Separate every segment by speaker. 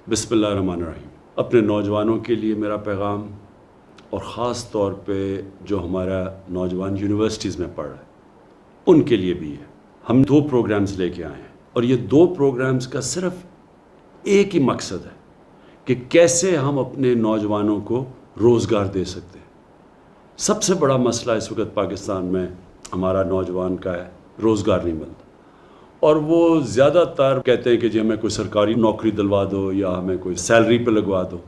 Speaker 1: बिस्मिल्लाहिर्रहमानिर्रहीम। अपने नौजवानों के लिए मेरा पैगाम, और ख़ास तौर पे जो हमारा नौजवान यूनिवर्सिटीज़ में पढ़ रहे हैं उनके लिए भी है। हम 2 प्रोग्राम्स लेके आए हैं और ये 2 प्रोग्राम्स का सिर्फ एक ही मकसद है कि कैसे हम अपने नौजवानों को रोज़गार दे सकते हैं। सबसे बड़ा मसला इस वक्त पाकिस्तान में हमारा नौजवान का है, रोज़गार नहीं मिलता, और वो ज़्यादातर कहते हैं कि जी हमें कोई सरकारी नौकरी दिलवा दो या हमें कोई सैलरी पे लगवा दो।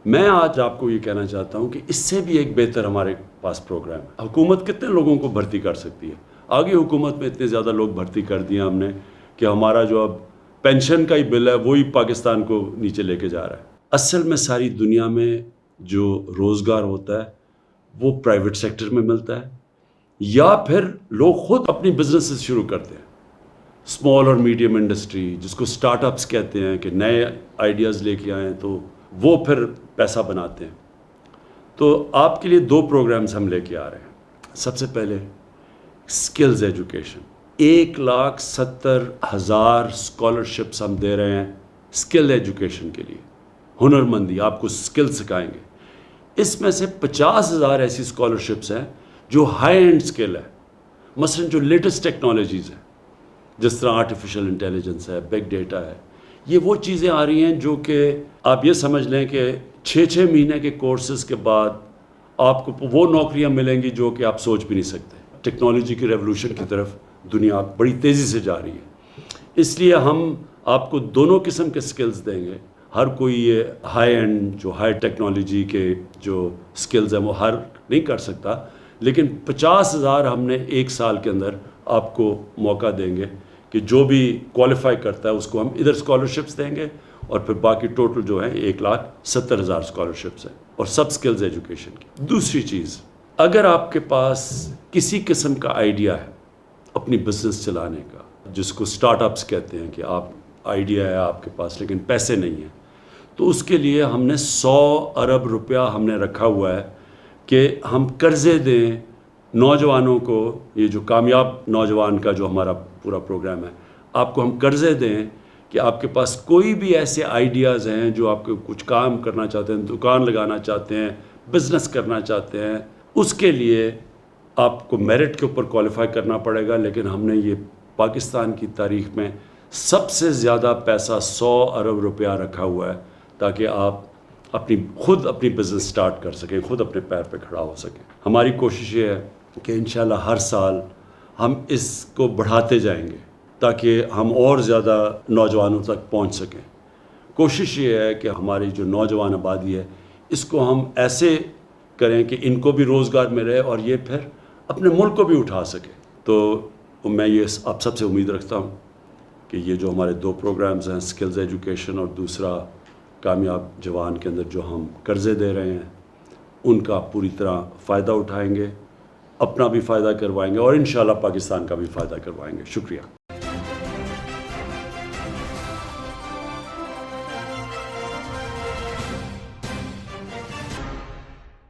Speaker 1: मैं आज आपको ये कहना चाहता हूँ कि इससे भी एक बेहतर हमारे पास प्रोग्राम है। हुकूमत कितने लोगों को भर्ती कर सकती है? आगे हुकूमत में इतने ज़्यादा लोग भर्ती कर दिए हमने कि हमारा जो अब पेंशन का ही बिल है वही पाकिस्तान को नीचे लेके जा रहा है। असल में सारी दुनिया में जो रोज़गार होता है वो प्राइवेट सेक्टर में मिलता है या फिर लोग खुद अपनी बिजनेसेस शुरू करते हैं। स्मॉल और मीडियम इंडस्ट्री, जिसको स्टार्टअप्स कहते हैं, कि नए आइडियाज़ लेके आएँ तो वो फिर पैसा बनाते हैं। तो आपके लिए 2 प्रोग्राम्स हम लेके आ रहे हैं। सबसे पहले स्किल्स एजुकेशन, 1,70,000 स्कॉलरशिप्स हम दे रहे हैं स्किल एजुकेशन के लिए। हुनरमंदी, आपको स्किल सिखाएंगे। इसमें से 50,000 ऐसी स्कॉलरशिप्स हैं जो हाई एंड स्किल है, मसलन जो लेटेस्ट टेक्नोलॉजीज़ हैं, जिस तरह आर्टिफिशियल इंटेलिजेंस है, बिग डेटा है। ये वो चीज़ें आ रही हैं जो कि आप ये समझ लें कि 6-6 महीने के कोर्सेज के बाद आपको वो नौकरियां मिलेंगी जो कि आप सोच भी नहीं सकते। टेक्नोलॉजी की रेवोल्यूशन की तरफ दुनिया बड़ी तेज़ी से जा रही है, इसलिए हम आपको दोनों किस्म के स्किल्स देंगे। हर कोई ये हाई एंड जो हाई टेक्नोलॉजी के जो स्किल्स हैं वो हर नहीं कर सकता, लेकिन 50,000 हमने 1 साल के अंदर आपको मौका देंगे कि जो भी क्वालिफाई करता है उसको हम इधर स्कॉलरशिप्स देंगे, और फिर बाकी टोटल जो है 1,70,000 स्कॉलरशिप्स हैं, और सब स्किल्स एजुकेशन की। दूसरी चीज़, अगर आपके पास किसी किस्म का आइडिया है अपनी बिजनेस चलाने का, जिसको स्टार्टअप्स कहते हैं, कि आप आइडिया है आपके पास लेकिन पैसे नहीं हैं, तो उसके लिए हमने 100 अरब रुपया हमने रखा हुआ है कि हम कर्ज़े दें नौजवानों को। ये जो कामयाब नौजवान का जो हमारा पूरा प्रोग्राम है, आपको हम कर्ज़े दें कि आपके पास कोई भी ऐसे आइडियाज़ हैं जो आपको कुछ काम करना चाहते हैं, दुकान लगाना चाहते हैं, बिज़नेस करना चाहते हैं, उसके लिए आपको मेरिट के ऊपर क्वालिफाई करना पड़ेगा। लेकिन हमने ये पाकिस्तान की तारीख़ में सबसे ज़्यादा पैसा 100 अरब रुपया रखा हुआ है ताकि आप खुद अपनी बिज़नेस स्टार्ट कर सकें, खुद अपने पैर पे खड़ा हो सकें। हमारी कोशिश ये है कि इंशाल्लाह हर साल हम इसको बढ़ाते जाएंगे ताकि हम और ज़्यादा नौजवानों तक पहुंच सकें। कोशिश ये है कि हमारी जो नौजवान आबादी है इसको हम ऐसे करें कि इनको भी रोज़गार मिले और ये फिर अपने मुल्क को भी उठा सके। तो मैं ये आप सबसे उम्मीद रखता हूँ कि ये जो हमारे 2 प्रोग्राम्स हैं, स्किल्स एजुकेशन और दूसरा कामयाब जवान के अंदर जो हम कर्ज़े दे रहे हैं, उनका पूरी तरह फ़ायदा उठाएंगे, अपना भी फ़ायदा करवाएंगे और इंशाल्लाह पाकिस्तान का भी फ़ायदा करवाएंगे। शुक्रिया।